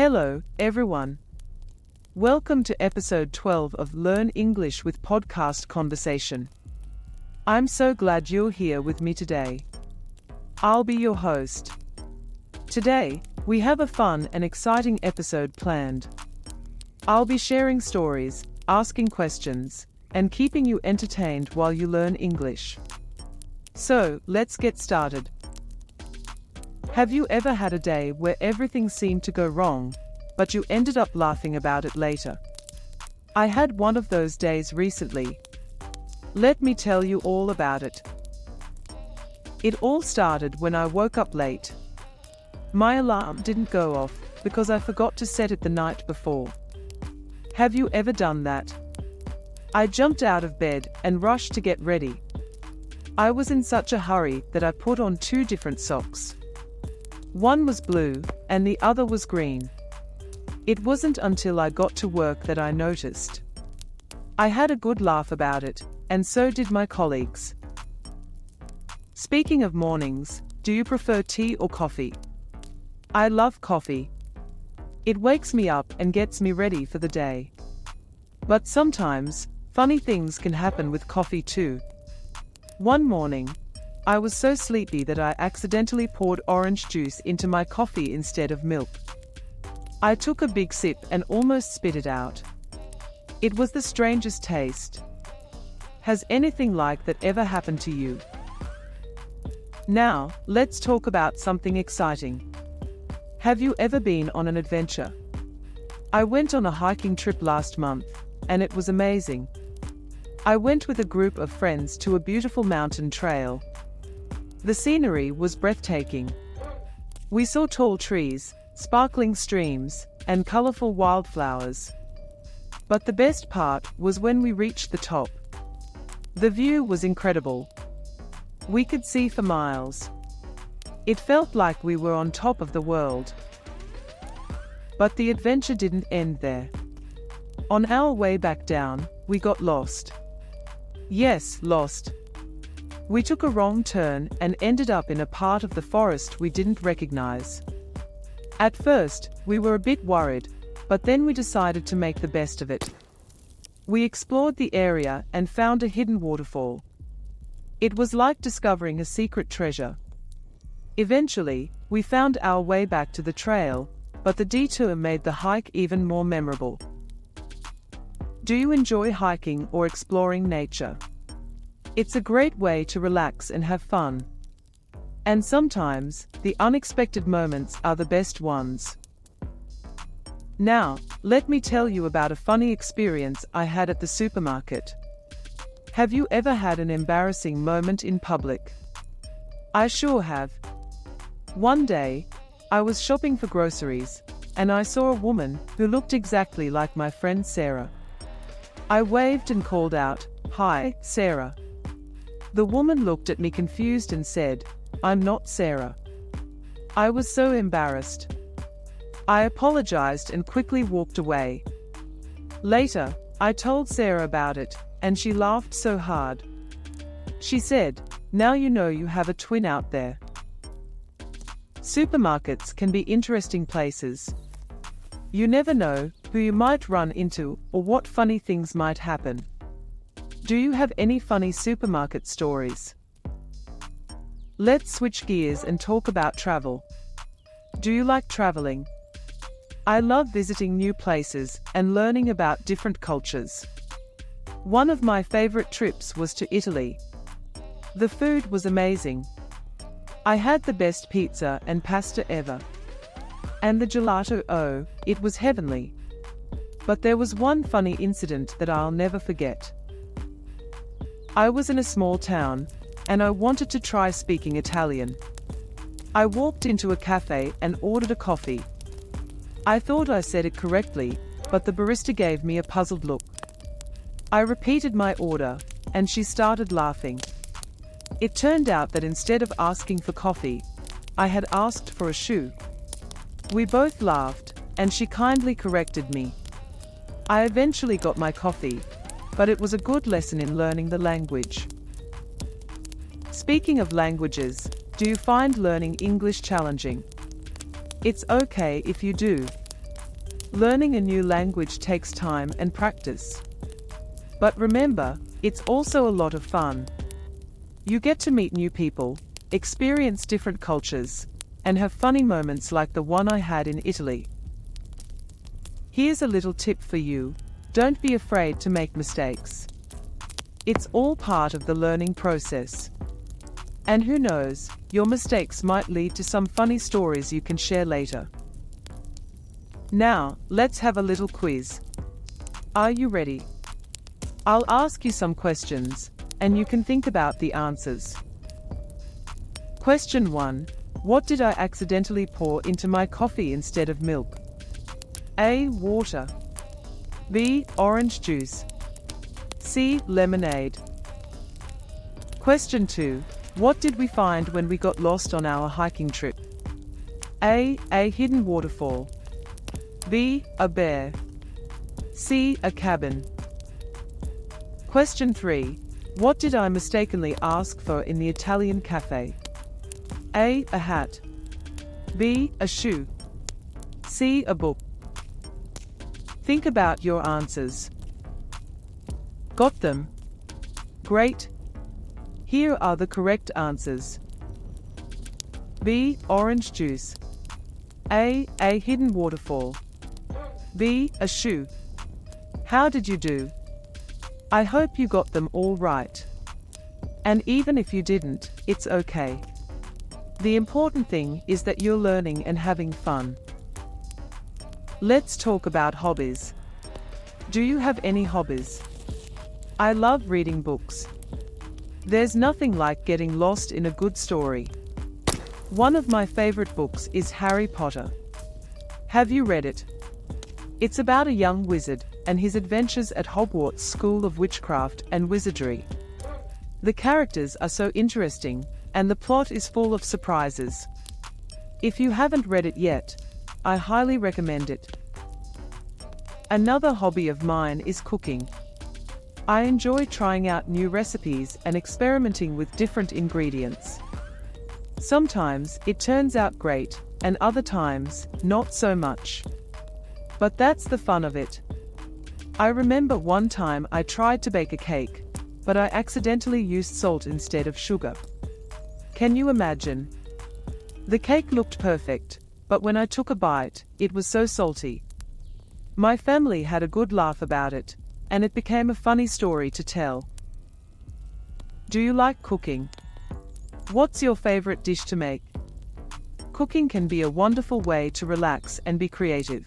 Hello, everyone. Welcome to episode 12 of Learn English with Podcast Conversation. I'm so glad you're here with me today. I'll be your host. Today, we have a fun and exciting episode planned. I'll be sharing stories, asking questions, and keeping you entertained while you learn English. So, let's get started. Have you ever had a day where everything seemed to go wrong, but you ended up laughing about it later? I had one of those days recently. Let me tell you all about it. It all started when I woke up late. My alarm didn't go off because I forgot to set it the night before. Have you ever done that? I jumped out of bed and rushed to get ready. I was in such a hurry that I put on two different socks. One was blue, and the other was green. It wasn't until I got to work that I noticed. I had a good laugh about it, and so did my colleagues. Speaking of mornings, do you prefer tea or coffee? I love coffee. It wakes me up and gets me ready for the day. But sometimes, funny things can happen with coffee too. One morning, I was so sleepy that I accidentally poured orange juice into my coffee instead of milk. I took a big sip and almost spit it out. It was the strangest taste. Has anything like that ever happened to you? Now, let's talk about something exciting. Have you ever been on an adventure? I went on a hiking trip last month, and it was amazing. I went with a group of friends to a beautiful mountain trail. The scenery was breathtaking. We saw tall trees, sparkling streams, and colorful wildflowers. But the best part was when we reached the top. The view was incredible. We could see for miles. It felt like we were on top of the world. But the adventure didn't end there. On our way back down, we got lost. Yes, lost. We took a wrong turn and ended up in a part of the forest we didn't recognize. At first, we were a bit worried, but then we decided to make the best of it. We explored the area and found a hidden waterfall. It was like discovering a secret treasure. Eventually, we found our way back to the trail, but the detour made the hike even more memorable. Do you enjoy hiking or exploring nature? It's a great way to relax and have fun. And sometimes, the unexpected moments are the best ones. Now, let me tell you about a funny experience I had at the supermarket. Have you ever had an embarrassing moment in public? I sure have. One day, I was shopping for groceries, and I saw a woman who looked exactly like my friend Sarah. I waved and called out, "Hi, Sarah." The woman looked at me confused and said, "I'm not Sarah." I was so embarrassed. I apologized and quickly walked away. Later, I told Sarah about it, and she laughed so hard. She said, "Now you know you have a twin out there." Supermarkets can be interesting places. You never know who you might run into or what funny things might happen. Do you have any funny supermarket stories? Let's switch gears and talk about travel. Do you like traveling? I love visiting new places and learning about different cultures. One of my favorite trips was to Italy. The food was amazing. I had the best pizza and pasta ever. And the gelato, oh, it was heavenly. But there was one funny incident that I'll never forget. I was in a small town, and I wanted to try speaking Italian. I walked into a cafe and ordered a coffee. I thought I said it correctly, but the barista gave me a puzzled look. I repeated my order, and she started laughing. It turned out that instead of asking for coffee, I had asked for a shoe. We both laughed, and she kindly corrected me. I eventually got my coffee, but it was a good lesson in learning the language. Speaking of languages, do you find learning English challenging? It's okay if you do. Learning a new language takes time and practice. But remember, it's also a lot of fun. You get to meet new people, experience different cultures, and have funny moments like the one I had in Italy. Here's a little tip for you: don't be afraid to make mistakes. It's all part of the learning process. And who knows, your mistakes might lead to some funny stories you can share later. Now, let's have a little quiz. Are you ready? I'll ask you some questions, and you can think about the answers. Question 1. What did I accidentally pour into my coffee instead of milk? A. Water. B. Orange juice. C. Lemonade. Question 2. What did we find when we got lost on our hiking trip? A. A hidden waterfall. B. A bear. C. A cabin. Question 3. What did I mistakenly ask for in the Italian cafe? A. A hat. B. A shoe. C. A book. Think about your answers. Got them? Great! Here are the correct answers. B. Orange juice. A. A hidden waterfall. B. A shoe. How did you do? I hope you got them all right. And even if you didn't, it's okay. The important thing is that you're learning and having fun. Let's talk about hobbies. Do you have any hobbies? I love reading books. There's nothing like getting lost in a good story. One of my favorite books is Harry Potter. Have you read it? It's about a young wizard and his adventures at Hogwarts School of Witchcraft and Wizardry. The characters are so interesting, and the plot is full of surprises. If you haven't read it yet, I highly recommend it. Another hobby of mine is cooking. I enjoy trying out new recipes and experimenting with different ingredients. Sometimes it turns out great, and other times, not so much. But that's the fun of it. I remember one time I tried to bake a cake, but I accidentally used salt instead of sugar. Can you imagine? The cake looked perfect, but when I took a bite, it was so salty. My family had a good laugh about it, and it became a funny story to tell. Do you like cooking? What's your favorite dish to make? Cooking can be a wonderful way to relax and be creative.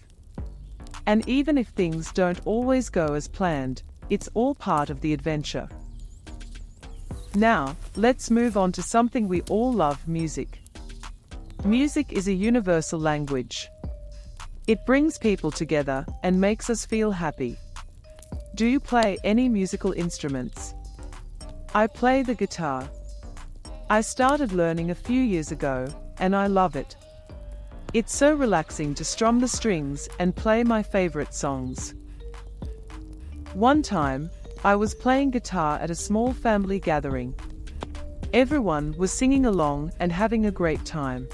And even if things don't always go as planned, it's all part of the adventure. Now, let's move on to something we all love: music. Music is a universal language. It brings people together and makes us feel happy. Do you play any musical instruments? I play the guitar. I started learning a few years ago, and I love it. It's so relaxing to strum the strings and play my favorite songs. One time, I was playing guitar at a small family gathering. Everyone was singing along and having a great time.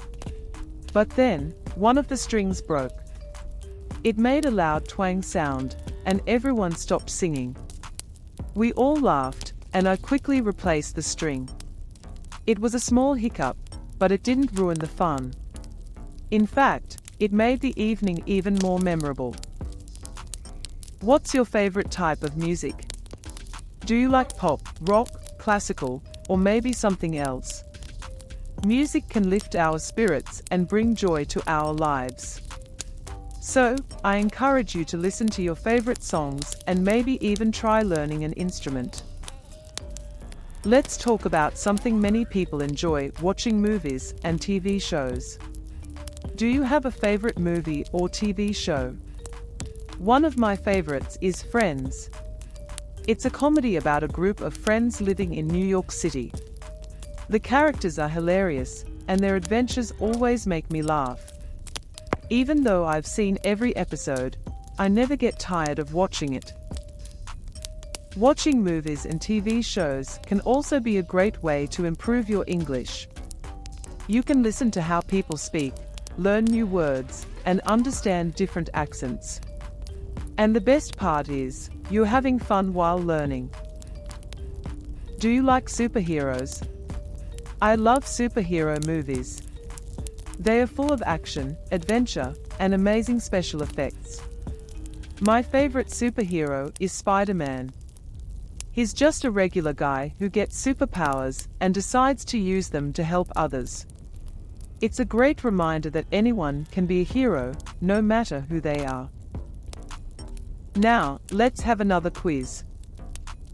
But then, one of the strings broke. It made a loud twang sound, and everyone stopped singing. We all laughed, and I quickly replaced the string. It was a small hiccup, but it didn't ruin the fun. In fact, it made the evening even more memorable. What's your favorite type of music? Do you like pop, rock, classical, or maybe something else? Music can lift our spirits and bring joy to our lives. So, I encourage you to listen to your favorite songs and maybe even try learning an instrument. Let's talk about something many people enjoy: watching movies and TV shows. Do you have a favorite movie or TV show? One of my favorites is Friends. It's a comedy about a group of friends living in New York City. The characters are hilarious, and their adventures always make me laugh. Even though I've seen every episode, I never get tired of watching it. Watching movies and TV shows can also be a great way to improve your English. You can listen to how people speak, learn new words, and understand different accents. And the best part is, you're having fun while learning. Do you like superheroes? I love superhero movies. They are full of action, adventure, and amazing special effects. My favorite superhero is Spider-Man. He's just a regular guy who gets superpowers and decides to use them to help others. It's a great reminder that anyone can be a hero, no matter who they are. Now, let's have another quiz.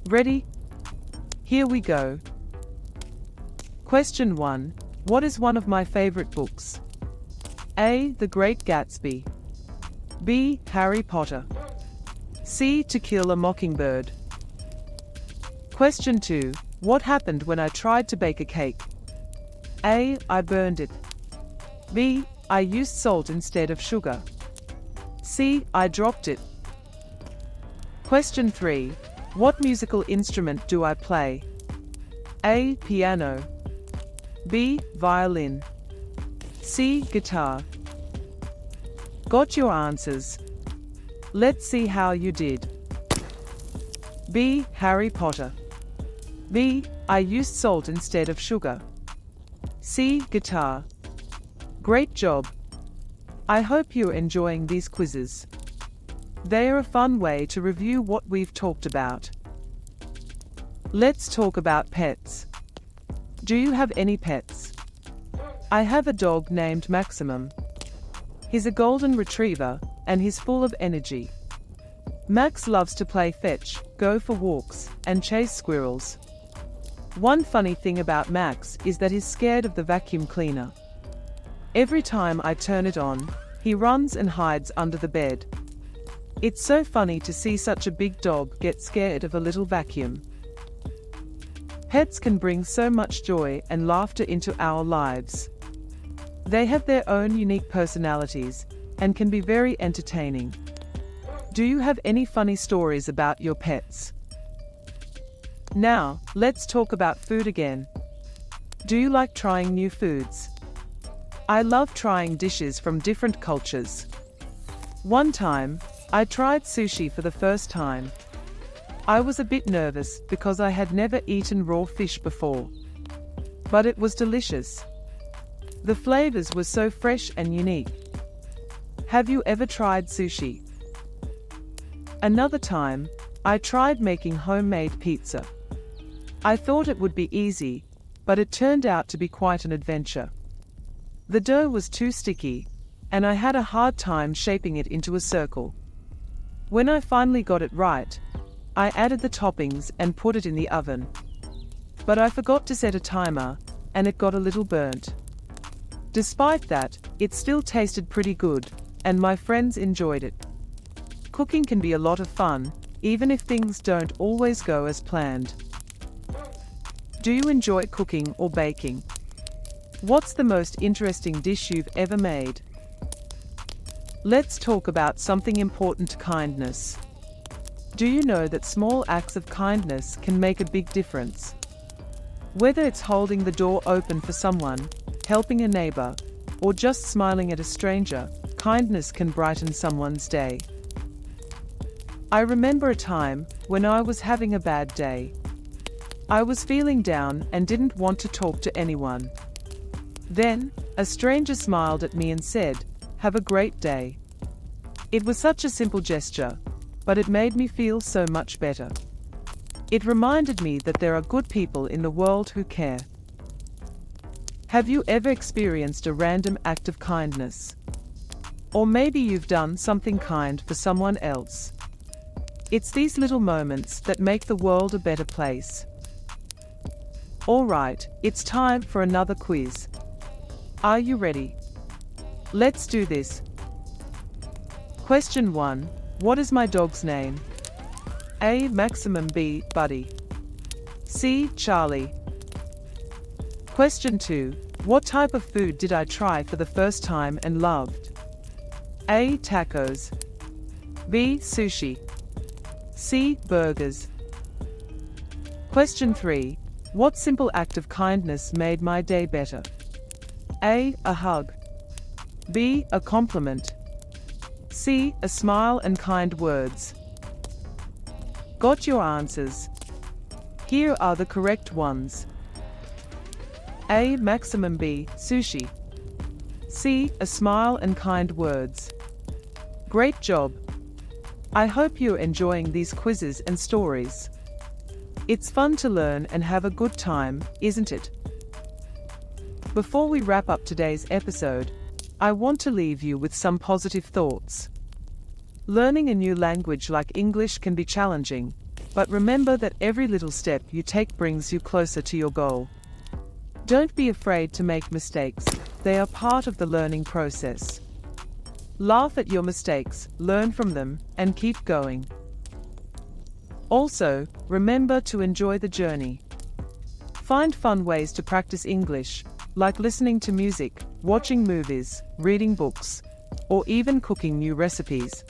Ready? Here we go. Question 1. What is one of my favorite books? A. The Great Gatsby. B. Harry Potter. C. To Kill a Mockingbird. Question 2. What happened when I tried to bake a cake? A. I burned it. B. I used salt instead of sugar. C. I dropped it. Question 3. What musical instrument do I play? A. Piano. B. Violin. C. Guitar. Got your answers? Let's see how you did. B. Harry Potter. B. I used salt instead of sugar. C. Guitar. Great job. I hope you're enjoying these quizzes. They are a fun way to review what we've talked about. Let's talk about pets. Do you have any pets? I have a dog named Maximum. He's a golden retriever, and he's full of energy. Max loves to play fetch, go for walks, and chase squirrels. One funny thing about Max is that he's scared of the vacuum cleaner. Every time I turn it on, he runs and hides under the bed. It's so funny to see such a big dog get scared of a little vacuum. Pets can bring so much joy and laughter into our lives. They have their own unique personalities and can be very entertaining. Do you have any funny stories about your pets? Now, let's talk about food again. Do you like trying new foods? I love trying dishes from different cultures. One time, I tried sushi for the first time. I was a bit nervous because I had never eaten raw fish before. But it was delicious. The flavors were so fresh and unique. Have you ever tried sushi? Another time, I tried making homemade pizza. I thought it would be easy, but it turned out to be quite an adventure. The dough was too sticky, and I had a hard time shaping it into a circle. When I finally got it right, I added the toppings and put it in the oven. But I forgot to set a timer, and it got a little burnt. Despite that, it still tasted pretty good, and my friends enjoyed it. Cooking can be a lot of fun, even if things don't always go as planned. Do you enjoy cooking or baking? What's the most interesting dish you've ever made? Let's talk about something important: kindness. Do you know that small acts of kindness can make a big difference? Whether it's holding the door open for someone, helping a neighbor, or just smiling at a stranger, kindness can brighten someone's day. I remember a time when I was having a bad day. I was feeling down and didn't want to talk to anyone. Then, a stranger smiled at me and said, "Have a great day." It was such a simple gesture, but it made me feel so much better. It reminded me that there are good people in the world who care. Have you ever experienced a random act of kindness? Or maybe you've done something kind for someone else. It's these little moments that make the world a better place. Alright, it's time for another quiz. Are you ready? Let's do this. Question 1. What is my dog's name? A. Maximum. B. Buddy. C. Charlie. Question 2. What type of food did I try for the first time and loved? A. Tacos. B. Sushi. C. Burgers. Question 3. What simple act of kindness made my day better? A. A hug. B. A compliment. C. A smile and kind words. Got your answers? Here are the correct ones. A. Maximum. B. Sushi. C. A smile and kind words. Great job! I hope you're enjoying these quizzes and stories. It's fun to learn and have a good time, isn't it? Before we wrap up today's episode, I want to leave you with some positive thoughts. Learning a new language like English can be challenging, but remember that every little step you take brings you closer to your goal. Don't be afraid to make mistakes, they are part of the learning process. Laugh at your mistakes, learn from them, and keep going. Also, remember to enjoy the journey. Find fun ways to practice English, like listening to music, watching movies, reading books, or even cooking new recipes.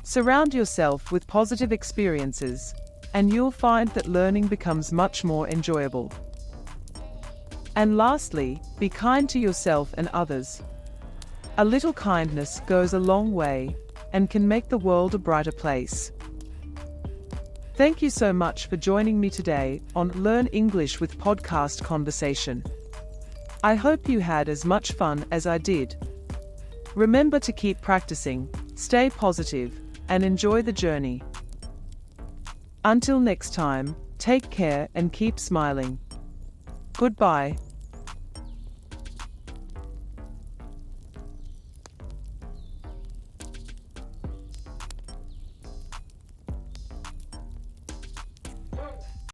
Surround yourself with positive experiences, and you'll find that learning becomes much more enjoyable. And lastly, be kind to yourself and others. A little kindness goes a long way and can make the world a brighter place. Thank you so much for joining me today on Learn English with Podcast Conversation. I hope you had as much fun as I did. Remember to keep practicing, stay positive, and enjoy the journey. Until next time, take care and keep smiling. Goodbye.